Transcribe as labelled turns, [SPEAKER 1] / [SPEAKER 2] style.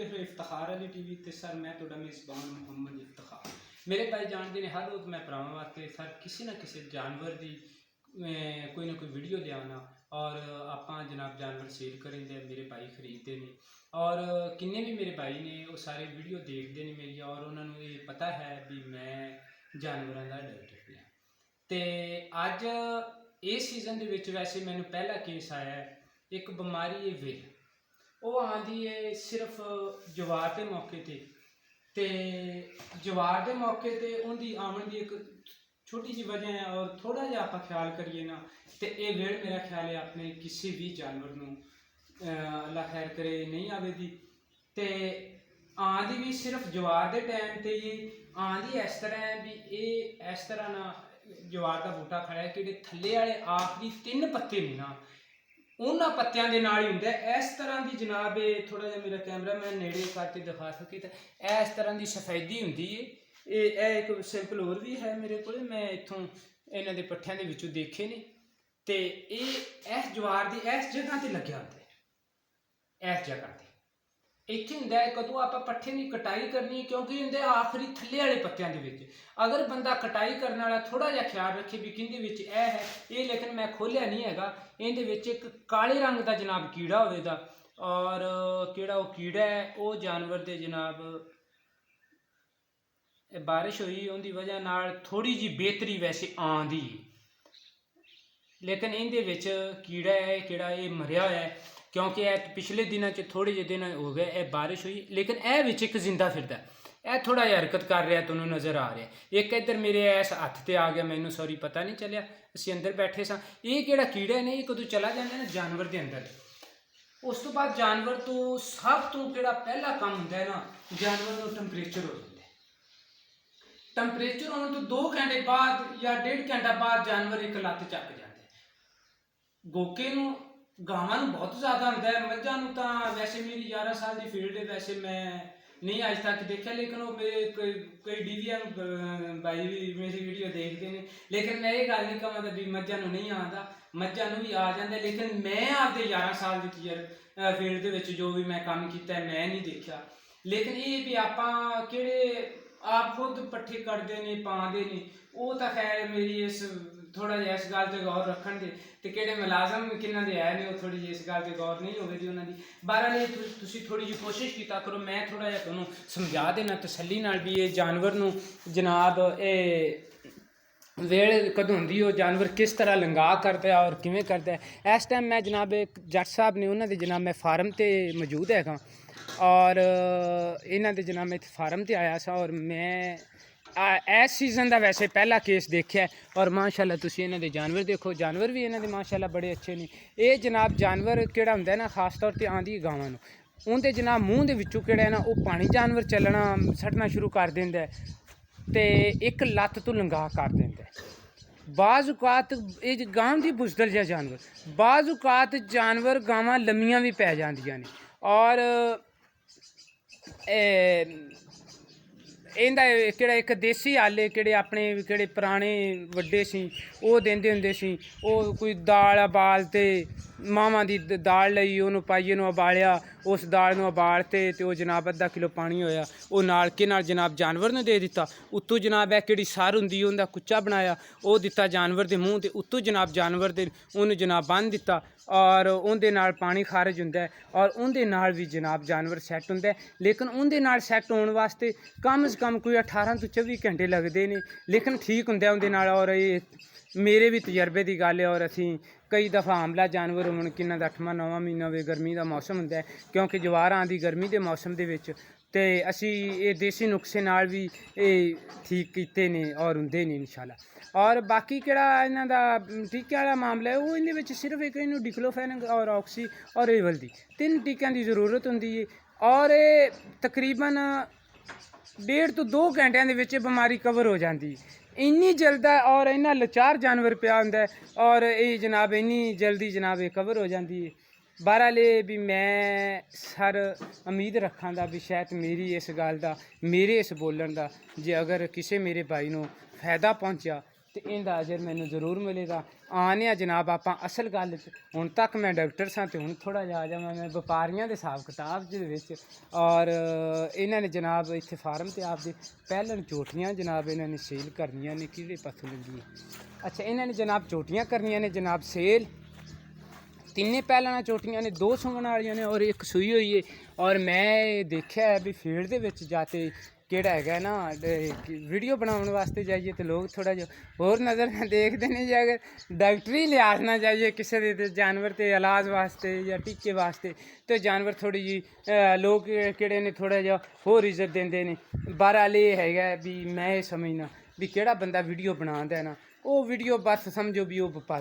[SPEAKER 1] देख रहे हो इफ्तिखार अली टीवी ते सर मैं तुहाडा मेज़बान मुहम्मद इफ्तिखार। मेरे भाई जानते हैं हर रोज़ मैं भरावां वास्ते सर किसी ना किसी जानवर की कोई ना कोई वीडियो लियाना और आपां जनाब जानवर सेल करेंगे मेरे भाई खरीदते हैं और किन्ने भी मेरे भाई ने वो सारे वीडियो देखते हैं मेरी और उन्होंने ये पता है भी मैं जानवरों का डॉक्टर हाँ। तो अज इस सीजन के वैसे मैंने पहला केस आया है एक बीमारी है विल वो आँदी है सिर्फ जवार के मौके ते जवार के मौके ते उनकी आवन की एक छोटी जी वजह है और थोड़ा जिहा आप ख्याल करिए ना तो ये वेड़ मेरा ख्याल है अपने किसी भी जानवर को अल्लाह खैर करे नहीं आवेगी तो आँदी भी सिर्फ जवार के टाइम पर ही आँदी इस तरह है भी ये इस तरह ना जवार का बूटा खड़ा है कि थले वाले आखिरी 3 पत्ते नहीं ना उन्होंने पत्तियां के नाल ही होंगे इस तरह की जनाब थोड़ा जहा मेरा कैमरा मैं नेड़े करके दिखा सके तो इस तरह की सफेदी होंगी है ये एक सैंपल होर भी है मेरे को मैं इतों इन्हों के पट्ठिया के विचों देखे ने तो ये इस जवार की इस जगह पर लग्या होंगे इस जगह पर इतने होंगे कदों आप पट्ठे की कटाई करनी क्योंकि होंगे आखिरी थले वाले पत्तियां के अगर बंदा कटाई करने वाला थोड़ा जहा ख्याल रखे भी कि है ये लेकिन मैं खोलिया नहीं है ये एक काले रंग का जनाब कीड़ा होगा और किहड़ा वो कीड़ा है वो जानवर के जनाब बारिश हुई उनकी वजह नाल थोड़ी जी बेहतरी वैसे आँदी लेकिन इहदे कीड़ा है किड़ा ये मरिया होया है क्योंकि पिछले दिनों थोड़े जे दिन हो गए यह बारिश हुई लेकिन यह एक जिंदा फिरदा यह थोड़ा जिहा हरकत कर रहा तुहानूं नज़र आ रहा है एक इधर मेरे इस हत्थ ते आ गया मैनूं सॉरी पता नहीं चलिया असीं अंदर बैठे सां ये किहड़ा कीड़ा है ये कदों चला जाता है ना जानवर के अंदर उस तो बाद जानवर तो सब तो किहड़ा पहला काम हुंदा है ना जानवर को टैंपरेचर हो जाता है टैंपरेचर होने तो 2 घंटे बाद या 1.5 घंटा बाद जानवर एक लत्त चक जाता है गोके नूं गावां नूं बहुत ज़्यादा होंदा है मझां नूं तां वैसे मेरी 11 साल की फील्ड है वैसे मैं नहीं अज तक देखा लेकिन वो मेरे कई डीवीएम भाई भी मेरी वीडियो देखते हैं लेकिन मैं ये गल नहीं कहां भी मझां नूं नहीं आंदा मझां नूं भी आ जाता लेकिन मैं आपके 11 साल की फील्ड के जो भी मैं काम किया मैं नहीं देखा लेकिन ये भी आपां किहड़े आप खुद पट्ठे कटते हैं पाते हैं वो तो खैर मेरी इस थोड़ा जिहा इस गल से गौर रखन दे ते किहड़े मुलाजम किन्हां दे है ने वो थोड़ी जी इस गल से गौर नहीं होगी उन्होंने बहरहाल तुसीं थोड़ी जी कोशिश किया करो मैं थोड़ा जिहा तुहानूं समझा देना तसल्ली नाल भी ये जानवर नूं जनाब ये वेड़ कदों होंदी वो जानवर किस तरह लंगा करता है और किवें करता है इस टाइम मैं जनाब एक जट साहब ने उन्होंने जनाब मैं फार्म ते मौजूद है और इन्हों के जनाब मैं फार्म ते आया सा और मैं इस सीजन का वैसे पहला केस देखा और माशाल्लाह तुसीं इन्हां दे जानवर देखो जानवर भी इन्हां दे माशाल्लाह बड़े अच्छे ने ये जनाब जानवर किहड़ा हुंदा है ना खास तौर पर आँदी गावां नूं उनके जनाब मूँह दे विचों किहड़ा है ना वो पानी जानवर चलना सट्टना शुरू कर देंदा है ते एक लत्त तो लंगा कर देंदा है बाज़ औकात ये गांव की बुजदल जिहा जानवर बाज़ औकात जानवर गावां लम्मियां भी पै जांदियां ने और इहदा किहड़ा एक देसी आले किहड़े अपने किहड़े पुराने वड्डे सी वो देंदे हुंदे सी वो कोई दाल उबाल ते मावां दी दाल लई उन्होंने पाइए उबालिया उस दाल नूं उबालते ते वो जनाब अद्धा किलो पानी होया वो नाल के नाल जनाब जानवर ने दे दिता उत्तों जनाब है किहड़ी सर हुंदी उंदा कुच्चा बनाया वो दिता जानवर दे मूँह ते उत्तों जनाब जानवर दे उन्हें जनाब बन दिता और उनके नाल पानी खारिज हुंदा है और उनके नाल भी जनाब जानवर सैट हुंदा है लेकिन उनके नाल सैट होने वास्ते कम से कम कोई 18 तो 24 घंटे लगते हैं लेकिन ठीक हुंदा उनके नाल और ये मेरे भी तजर्बे की गल है और असी कई दफ़ा हमला जानवर हुण किन्ना 8वां 9वां महीना होवे गर्मी का मौसम हुंदा है क्योंकि जवार आंदी गर्मी के मौसम के विच ते असी ये देसी नुस्खे नाल भी ये ठीक कीते ने और हुंदे ने इंशाल्लाह और बाकी किहड़ा इन्हां दा टीके वाला मामला है वो इहदे विच सिर्फ एक इनू डिक्लोफेनेक और ऑक्सी और एवल दी 3 टीकियां की जरूरत हुंदी है और ये तकरीबन 1.5 तो 2 घंटिया के बीमारी कवर हो जाती इन्नी जल्दा और इन्ना लाचार जानवर पिया होंदा और ये जनाब इन्नी जल्दी जनाब ये कवर हो जाती है बहरहाल भी मैं सर उम्मीद रखा दा भी शायद मेरी इस गल का मेरे इस बोलन का जे अगर किसी मेरे भाई को फायदा पहुँचा ਤੇ ਇਹਦਾ ਅਜਰ ਮੈਨੂੰ ਜ਼ਰੂਰ ਮਿਲੇਗਾ। ਆਉਂਦੇ ਹਾਂ ਜਨਾਬ ਆਪਾਂ ਅਸਲ ਗੱਲ 'ਚ। ਹੁਣ ਤੱਕ ਮੈਂ ਡਾਕਟਰ ਸਾਂ ਤੇ ਹੁਣ ਥੋੜ੍ਹਾ ਜਿਹਾ ਆ ਜਾਵਾਂ ਮੈਂ ਵਪਾਰੀਆਂ ਦੇ ਹਿਸਾਬ ਕਿਤਾਬ ਦੇ ਵਿੱਚ। ਔਰ ਇਹਨਾਂ ਨੇ ਜਨਾਬ ਇੱਥੇ ਫਾਰਮ ਤੇ ਆਪਦੇ ਪਹਿਲਣ ਝੋਟੀਆਂ ਜਨਾਬ ਇਹਨਾਂ ਨੇ ਸੇਲ ਕਰਨੀਆਂ ਨੇ। ਕਿਹੜੇ ਪਾਸੋਂ ਲੱਗੀ ਅੱਛਾ ਇਹਨਾਂ ਨੇ ਜਨਾਬ ਝੋਟੀਆਂ ਕਰਨੀਆਂ ਨੇ ਜਨਾਬ ਸੇਲ। ਤਿੰਨੇ ਪਹਿਲਾਂ ਝੋਟੀਆਂ ਨੇ, 2 ਸੂਣ ਵਾਲੀਆਂ ਨੇ ਔਰ ਇੱਕ ਸੂਈ ਹੋਈ ਹੈ। ਔਰ ਮੈਂ ਦੇਖਿਆ ਹੈ ਵੀ ਫੀਲਡ ਦੇ ਵਿੱਚ ਜਾ ਕੇ ਕਿਹੜਾ ਹੈਗਾ ਨਾ ਵੀਡੀਓ ਬਣਾਉਣ ਵਾਸਤੇ ਜਾਈਏ ਤੇ ਲੋਕ ਥੋੜ੍ਹਾ ਜਿਹਾ ਹੋਰ ਨਜ਼ਰ ਨਾਲ ਦੇਖਦੇ ਨੇ। ਜੇ ਅਗਰ ਡਾਕਟਰੀ ਲਿਹਾਜ਼ ਨਾਲ ਜਾਈਏ ਕਿਸੇ ਦੇ ਜਾਨਵਰ ਤੇ ਇਲਾਜ ਵਾਸਤੇ ਜਾਂ ਟੀਕੇ ਵਾਸਤੇ ਤੇ ਜਾਨਵਰ ਥੋੜ੍ਹੀ ਜਿਹੀ ਲੋਕ ਕਿਹੜੇ ਨੇ ਥੋੜ੍ਹਾ ਜਿਹਾ ਹੋਰ ਇੱਜ਼ਤ ਦਿੰਦੇ ਨੇ। ਬਹਰਹਾਲ ਇਹ ਹੈਗਾ ਵੀ ਮੈਂ ਇਹ ਸਮਝਣਾ ਵੀ ਕਿਹੜਾ ਬੰਦਾ ਵੀਡੀਓ ਬਣਾਉਂਦਾ ਨਾ ਉਹ ਵੀਡੀਓ ਬਸ ਸਮਝੋ ਵੀ ਉਹ ਵਪਾਰੀ